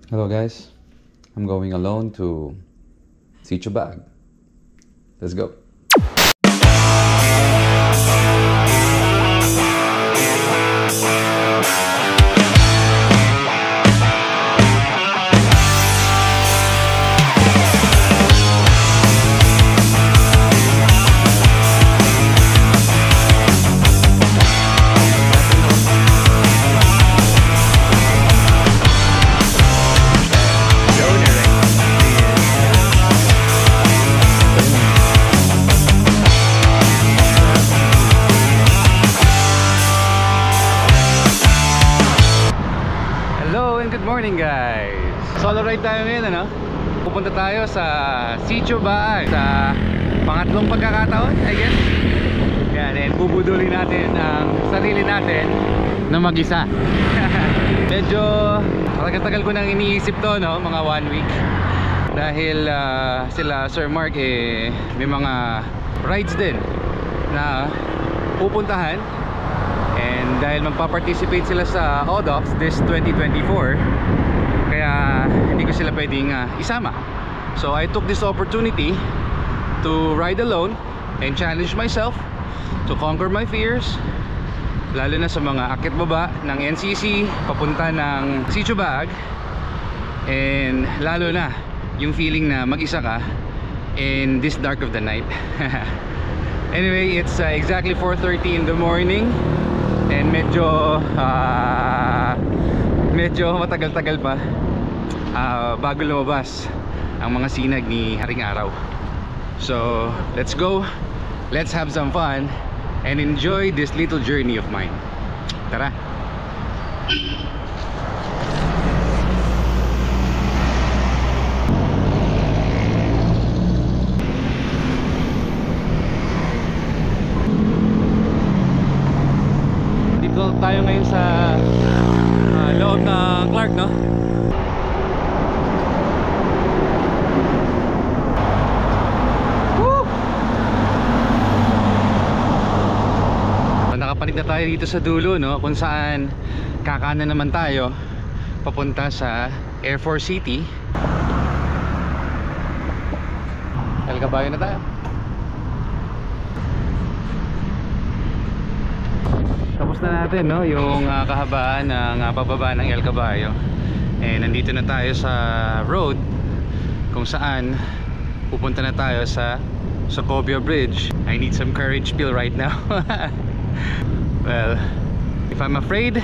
Hello guys, I'm going alone to Sitio Baag. Let's go. Good morning guys! Solo ride tayo ngayon, ano? Pupunta tayo sa Sitio Baag sa pangatlong pagkakataon, I guess. Yan, and bubudulin natin ang sarili natin na mag-isa. Medyo tagal ko nang iniisip to, no? Mga 1 week. Dahil sila Sir Mark may mga rides din na pupuntahan. And dahil magpa-participate sila sa ODOX this 2024, kaya hindi ko sila pwedeng isama. So I took this opportunity to ride alone and challenge myself to conquer my fears, lalo na sa mga akit baba ng NCC papunta ng Sitio Baag. And lalo na yung feeling na mag-isa ka in this dark of the night. Anyway, it's exactly 4:30 in the morning. And medyo matagal-tagal pa bago lumabas ang mga sinag ni Haring Araw. So let's go, let's have some fun and enjoy this little journey of mine. Tara! Tayo ngayon sa loob ng Clark, no? Woo! Nakapanig na tayo dito sa dulo, no? Kung saan kakanan naman tayo papunta sa Air Force City. El Caballo na tayo. Tapos na natin, no, yung kahabaan ng pababa ng El Caballo. Nandito na tayo sa road kung saan pupunta na tayo sa Socobia Bridge. I need some courage pill right now. Well, if I'm afraid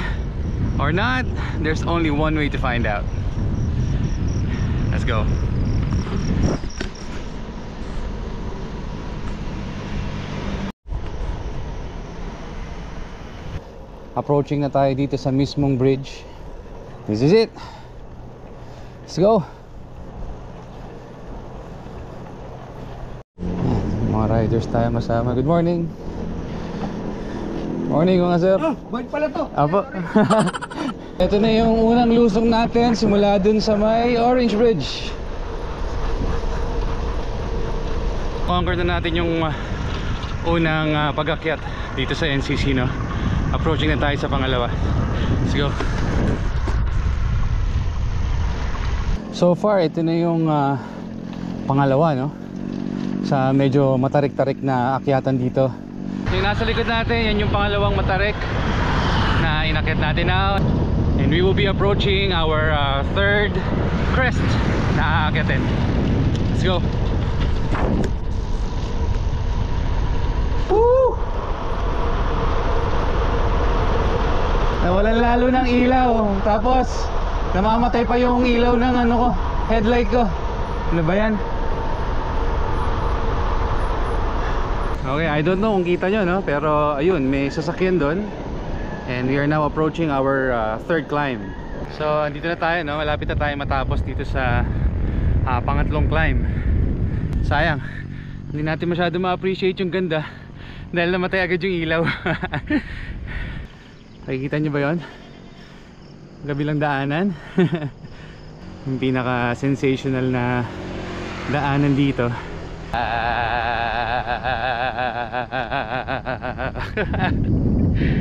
or not, there's only one way to find out. Let's go. Approaching na tayo dito sa mismong bridge. This is it. Let's go. Mga riders tayo masama. Good morning. Morning mga sir. Oh, bike pala to. Apo. Ito na yung unang lusong natin simula dun sa may Orange Bridge. Conquer na natin yung unang pag-akyat dito sa NCC, no? Approaching na tayo sa pangalawa. Let's go. So far, ito na yung pangalawa, no? Sa medyo matarik-tarik na akyatan dito. Yung nasa likod natin, yan yung pangalawang matarik na inakyat natin now. And we will be approaching our third crest na aakyatin. Let's go. Woo! Nawalan lalo ng ilaw. Tapos namamatay pa yung ilaw ng headlight ko. Ano ba yan? Okay, I don't know kung kita nyo, no? Pero ayun, may sasakyan doon. And we are now approaching our third climb. So andito na tayo, no? Malapit na tayo matapos dito sa pangatlong climb. Sayang, hindi natin masyado ma-appreciate yung ganda dahil namatay agad yung ilaw. Nakikita nyo ba yun? Kabilang daanan. Yung pinaka sensational na daanan dito.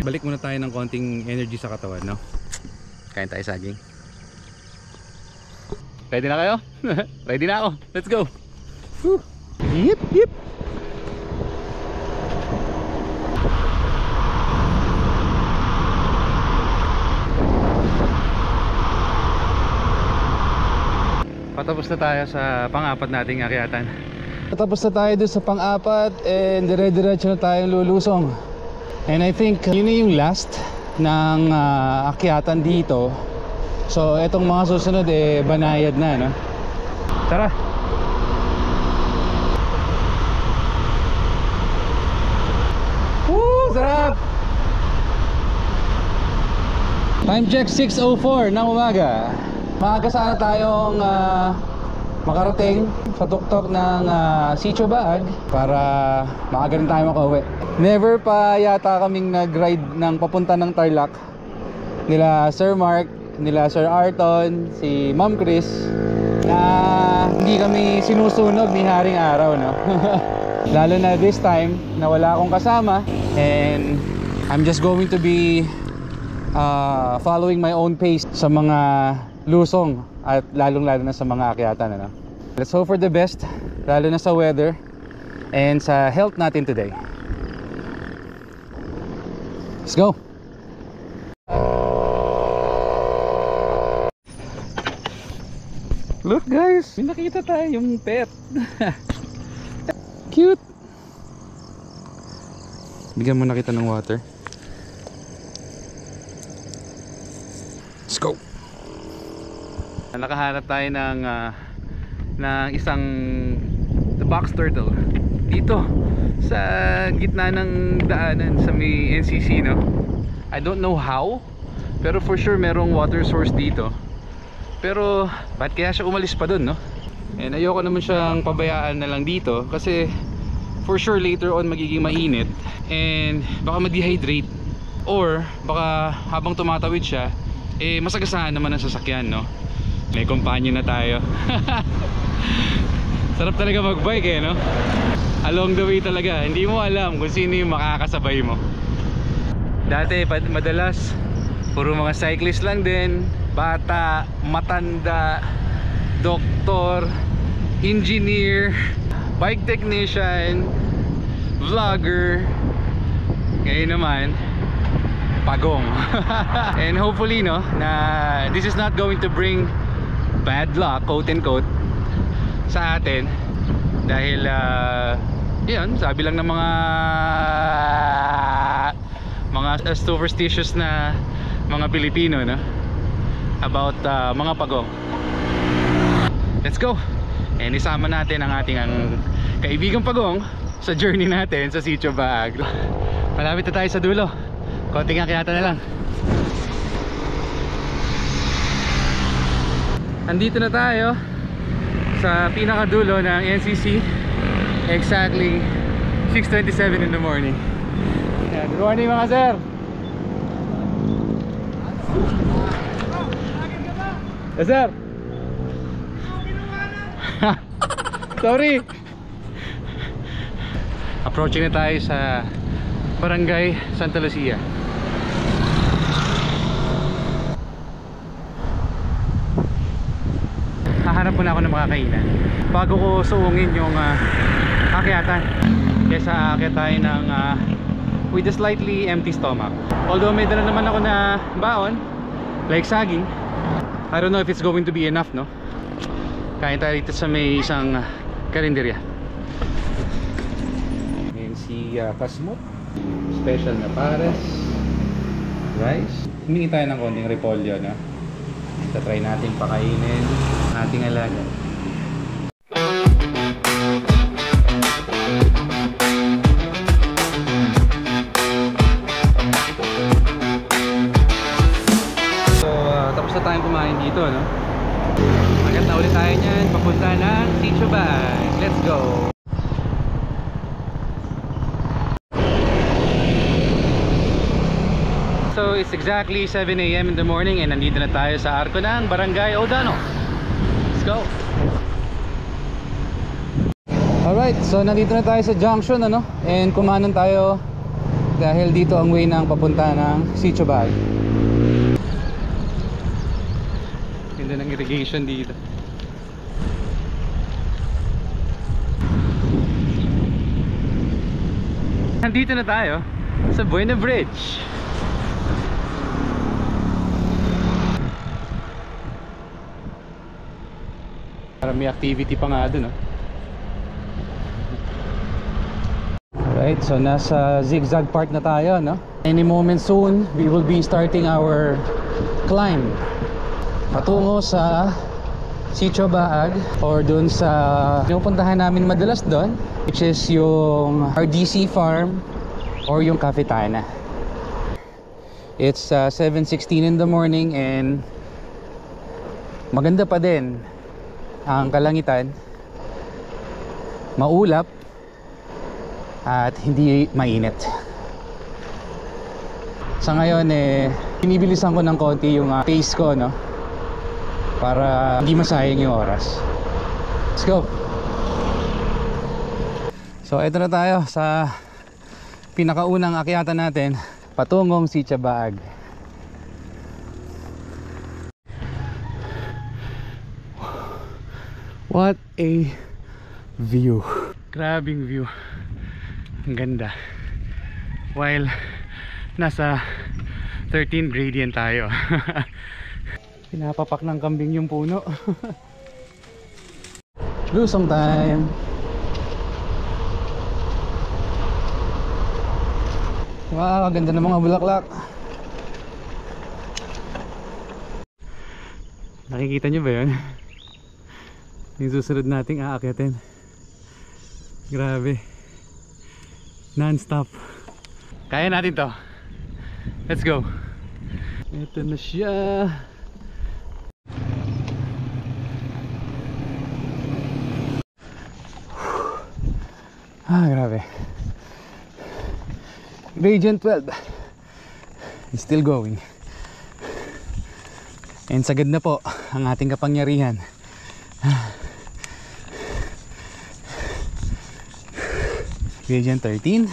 Balik muna tayo ng konting energy sa katawan, no? Kain tayo saging. Ready na kayo? Ready na ako. Let's go. Woo. Yip, yip. Patapos na tayo sa pang-apat nating akyatan. Patapos na tayo doon sa pang-apat and dire-diretso na tayong lulusong. And I think yun na yung last ng akyatan dito. So etong mga susunod banayad na, no? Tara! Woo! Sarap! Time check 6:04 ng umaga. Maaga sana tayong makarating sa tuktok ng Sitio Baag para maaga rin tayo makauwi. Never pa yata kaming nag-ride ng papunta ng Tarlac. Nila Sir Mark, nila Sir Arton, si Ma'am Chris, na hindi kami sinusunog ni Haring Araw, no? Lalo na this time na wala akong kasama and I'm just going to be following my own pace sa mga lusong at lalong-lalo na sa mga akyatan, ano? Let's hope for the best, lalo na sa weather and sa health natin today. Let's go! Look guys, may nakita tayo yung pet. Cute! Bigyan mo na kita ng water. Let's go! Nakahanap tayo ng isang box turtle dito sa gitna ng daanan sa may NCC, no? I don't know how, pero for sure merong water source dito. Pero ba't kaya siya umalis pa dun, no? And ayoko naman siyang pabayaan na lang dito kasi for sure later on magiging mainit and baka ma-dehydrate or baka habang tumatawid siya masagasaan naman ang sasakyan, no? May companion na tayo. Sarap talaga magbike, no? Along the way talaga, hindi mo alam kung sino yung makakasabay mo. Dati madalas puro mga cyclist lang din, bata, matanda, doktor, engineer, bike technician, vlogger. Ngayon naman pagong. And hopefully, no, na this is not going to bring bad luck, quote and quote, sa atin dahil yun, sabi lang ng mga superstitious na mga Pilipino, no, about mga pagong. Let's go! And isama natin ang ating kaibigang pagong sa journey natin sa Sitio Baag. Malapit na tayo sa dulo, konting akyatan na lang. Andito na tayo sa pinakadulo ng NCC, exactly 6:27 in the morning. Yeah, good morning mga sir. Yes sir. Sorry. Approaching na tayo sa Barangay Santa Lucia. Hahanap muna ako ng mga kainan bago ko suungin yung akyatan, kesa akyat tayo ng with a slightly empty stomach. Although may dala naman ako na baon like saging, I don't know if it's going to be enough, no? Kain tayo dito sa may isang karinderya. Ngayon si Kasmut, special na pares, rice. Humingi tayo ng konting repolyo, no? Try natin pakainin ating alaga. So tapos na tayong kumain dito, no? Agad na ulit tayo niyan papunta ng Sitio Baag. Let's go! So it's exactly 7 AM in the morning and nandito na tayo sa arko ng Barangay Odano. Let's go! Alright, so nandito na tayo sa junction, ano? And kumanan tayo dahil dito ang way ng papunta ng Sitio Baag. Ganda ng irrigation dito. Nandito na tayo sa Buena Bridge. Parang may activity pa nga dun, no? Alright, so nasa zigzag part na tayo, no? Any moment soon, we will be starting our climb patungo sa Sitio Baag, or dun sa pinupuntahan namin madalas dun, which is yung RDC Farm or yung Cafetana. It's 7:16 in the morning and maganda pa din ang kalangitan, maulap at hindi mainit. Sa ngayon binibilisan ko ng konti yung pace ko, no, para hindi masayang yung oras. Let's go. So ito na tayo sa pinakaunang akyatan natin patungong Sitio Baag. What a view. Grabing view. Ang ganda. While nasa 13 gradient tayo. Pinapapak ng kambing yung puno. Lusong time. Wow, ganda ng mga bulaklak. Nakikita nyo ba yun? Yung susunod nating aakyatin. Grabe. Non-stop. Kaya natin to. Let's go. Ito na siya. Grabe. Gradient 12 is still going. And sagad na po ang ating kapangyarihan. Gradient 13,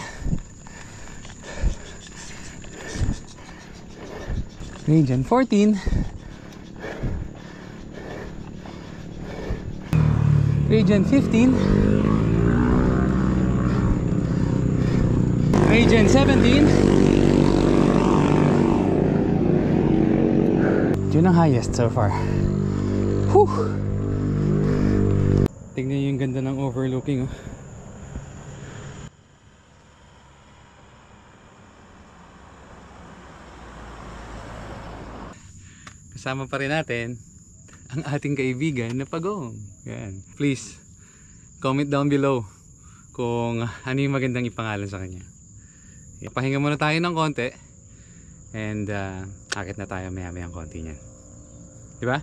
Gradient 14, Gradient 15, Gradient 17. Yun ang highest so far. Whew. Tingnan nyo yung ganda ng overlooking, oh. Kasama pa rin natin ang ating kaibigan na Pagong. Yan. Please comment down below kung ano yung magandang ipangalan sa kanya. Pahinga muna tayo ng konti and akit na tayo maya-maya ang konti niyan. Diba?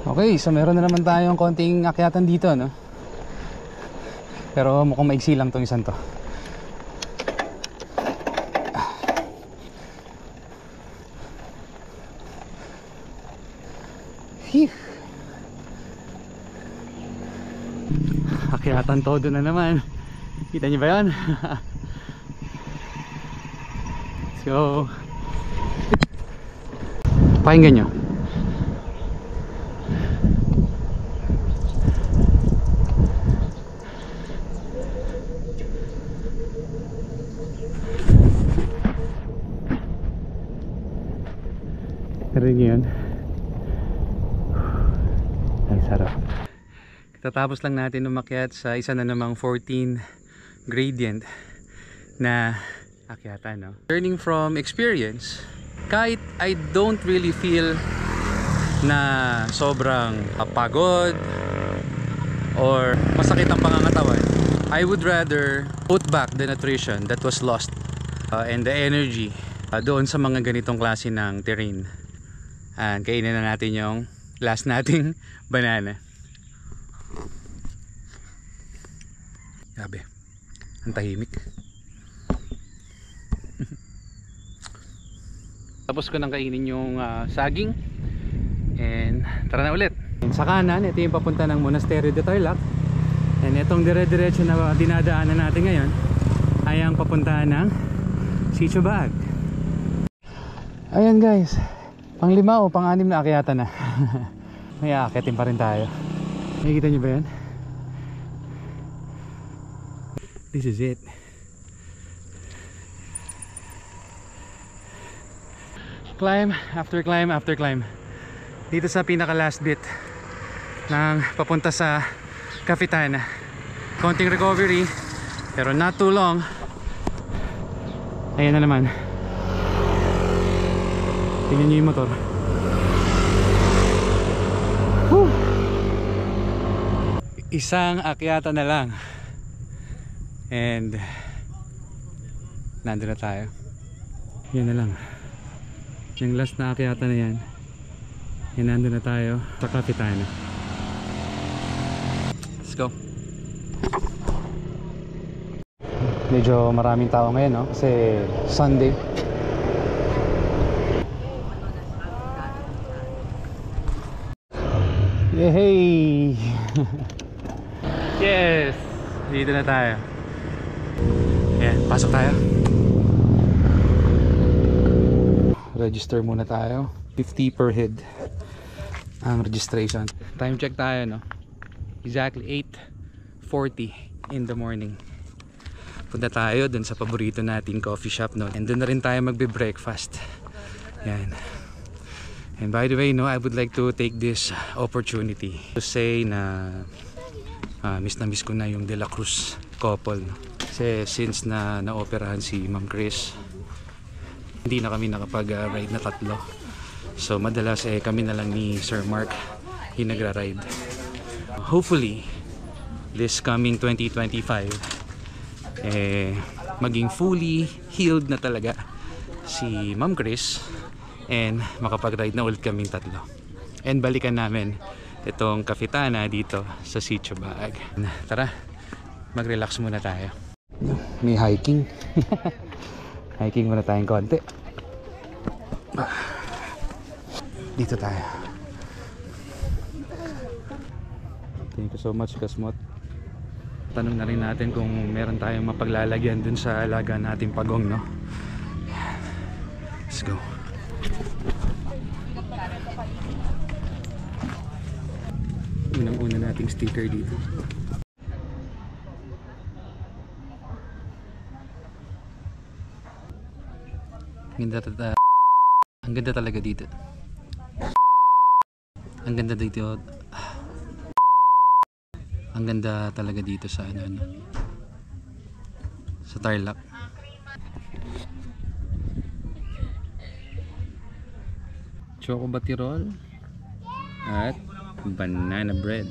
Okay, so meron na naman tayong konting akyatan dito, no? Pero mukhang maigsi lang tong isang to. Phew. Akyatan todo na naman. Kita niyo ba yun? Let's go. Pakinggan nyo. Narinig yun? Ang sarap. Tatapos lang natin umakyat sa isa na namang 14 gradient na akyatan, no? Learning from experience, kahit I don't really feel na sobrang pagod or masakit ang pangangatawan, I would rather put back the nutrition that was lost and the energy doon sa mga ganitong klase ng terrain. And kainin na natin yung last nating banana. Grabe, ang tahimik. Tapos ko nang kainin yung saging Ayan, tara na ulit. Sa kanan, ito yung papunta ng Monasterio de Tarlac. And itong dire-diretso na dinadaanan natin ngayon ay ang papunta ng Sitio Baag. Ayan guys, pang-5 o pang-6 na akyatan na. May aakyatin pa rin tayo. Nakikita nyo ba yan? This is it. Climb after climb after climb. Dito sa pinaka last bit ng papunta sa Cafetana. Konting recovery pero not too long. Ayan na naman. Tingnan nyo yung motor. Woo! Isang akyata na lang and nandun na tayo. Yan na lang. Yung last na akyata na yan, and nandun na tayo sa Cafetana. Let's go. Medyo maraming tao ngayon, no? Kasi Sunday. Yay! Yes! Dito na tayo. Ayan, pasok tayo. Register muna tayo. 50 per head ang registration. Time check tayo, no? Exactly 8:40 in the morning. Punta tayo dun sa paborito nating coffee shop, no? And dun na rin tayo magbe-breakfast. Yan. And by the way, no, I would like to take this opportunity to say na miss na miss ko na yung De La Cruz couple, no? Kasi since na naoperahan si Ma'am Chris, hindi na kami nakapag-ride na tatlo. So madalas kami na lang ni Sir Mark yung nagra-ride. Hopefully this coming 2025 maging fully healed na talaga si Ma'am Chris and makapag-ride na ulit kaming tatlo. And balikan namin itong Cafetana dito sa Sitio Baag. Tara, mag-relax muna tayo. May hiking. Hiking muna tayong konti. Dito tayo. Thank you so much, Kasmot. Tanong na rin natin kung meron tayong mapaglalagyan dun sa alaga nating pagong, no? Let's go. Unang-una nating sticker dito. Ang ganda talaga dito. Ang ganda dito. Ang ganda talaga dito sa ano, sa Tarlac. Choco Batirol at banana bread.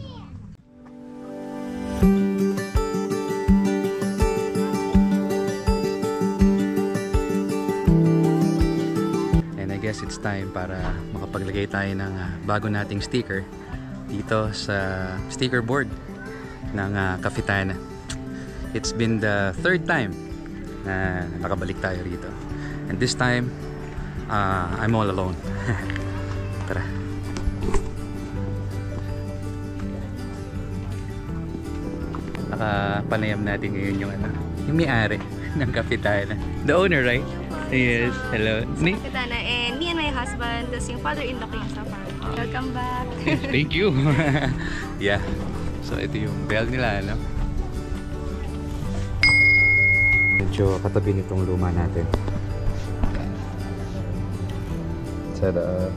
It's time para makapaglagay tayo ng bago nating sticker dito sa sticker board ng Cafetana. It's been the 3rd time na nakabalik tayo rito, and this time I'm all alone. Tara. Nakapanayam natin ngayon yung yung may-ari ng Cafetana, the owner, right? Yes, hello. Cafetana, and me and my husband, tas yung father-in-law ko yung sa farm. Welcome back. Thank you. Yeah. So ito yung bell nila, no? Medyo katabi nitong luma natin. Tada.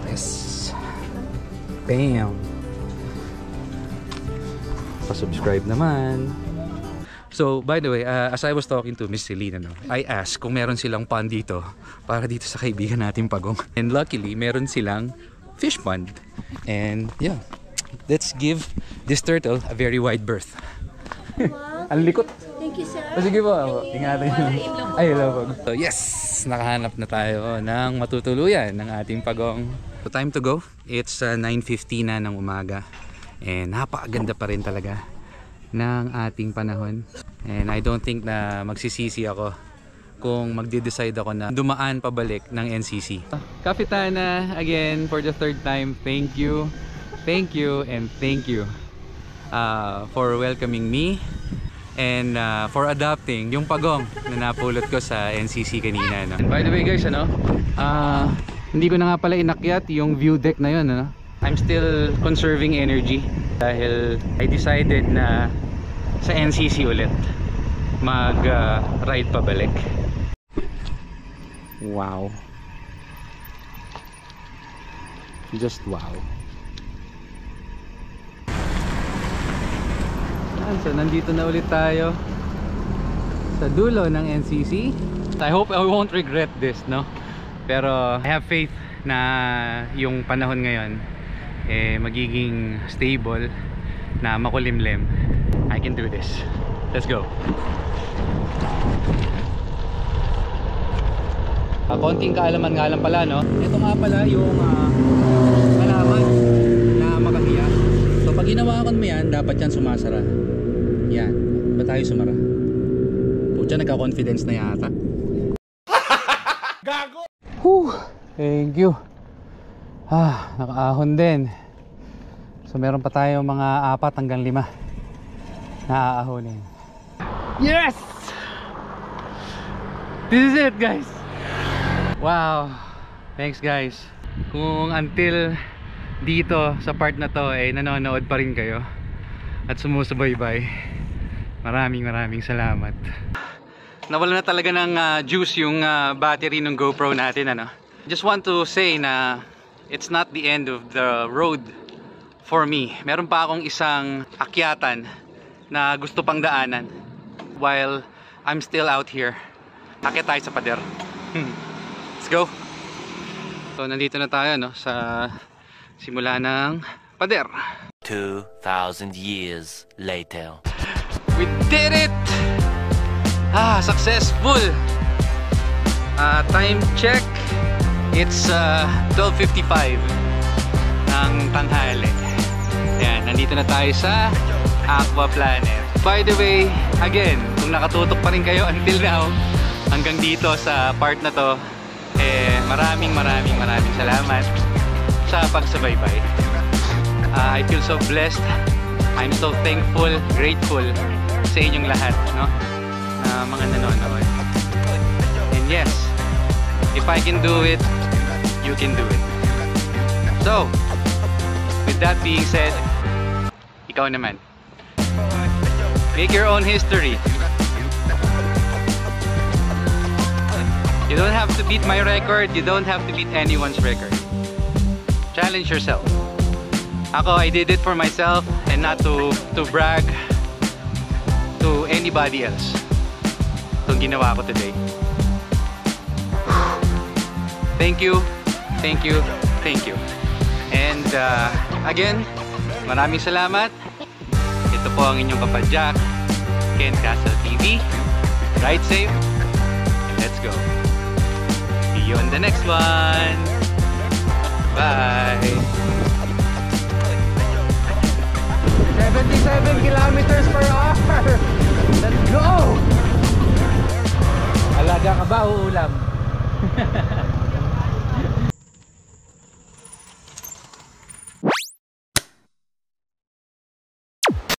Yes. Bam. Pa-subscribe naman. So, by the way, as I was talking to Miss Selena, no, I asked kung meron silang pond dito para dito sa kaibigan nating pagong. And luckily, meron silang fish pond. And yeah, let's give this turtle a very wide berth. Ang likot. Thank you, sir. Sige po. Ingatan nyo. Ay, hello po. So, yes! Nakahanap na tayo ng matutuluyan ng ating pagong. So, time to go. It's 9:50 na ng umaga. And napakaganda pa rin talaga ng ating panahon. And I don't think na magsisisi ako kung magde-decide ako na dumaan pabalik ng NCC. Kapitana, again, for the third time, thank you, and thank you for welcoming me and for adopting yung pagong na napulot ko sa NCC kanina, no? And by the way guys, hindi ko na nga pala inakyat yung view deck na yun, ano? I'm still conserving energy dahil I decided na sa NCC ulit mag ride pabalik. Wow, just wow. So nandito na ulit tayo sa dulo ng NCC. I hope I won't regret this, no? Pero I have faith na yung panahon ngayon magiging stable, na makulimlim. I can do this. Let's go. Konting kaalaman nga lang pala, no? Ito nga pala yung halaman na makahiya. So pag ginawa ko mo yan, dapat yan sumasara. Yan. Ba tayo sumara? Pucha, nagka-confidence na yata. Gago! Whew! Thank you. Nakaahon din. So meron pa tayo mga 4 hanggang 5 na aahonin. Yes! This is it, guys. Wow. Thanks guys. Kung until dito sa part na to ay nanonood pa rin kayo at sumusubaybay, maraming salamat. Nawala na talaga ng juice yung battery ng GoPro natin, ano. Just want to say na it's not the end of the road for me. Meron pa akong isang akyatan na gusto pang daanan while I'm still out here. Akyat tayo sa pader. Let's go. So nandito na tayo, no, sa simula ng pader. 2,000 years later. We did it! Successful! Time check, it's 12:55 ng tanghali. Yan, nandito na tayo sa Aqua Planet. By the way, again, kung nakatutok pa rin kayo until now, hanggang dito sa part na to, maraming salamat sa pagsubaybay. I feel so blessed. I'm so thankful, grateful sa inyong lahat, no? Mga nanonood. And yes, if I can do it, you can do it. So, with that being said, ikaw naman, make your own history. You don't have to beat my record. You don't have to beat anyone's record. Challenge yourself. Ako, I did it for myself and not to brag to anybody else. Itong ginawa ko today. Thank you. And again, maraming salamat. Ito po ang inyong Papa Jack, Ken Castle TV. Ride safe. Let's go. See you on the next one. Bye. 77 kilometers per hour. Let's go. Alaga ka ba o ulam?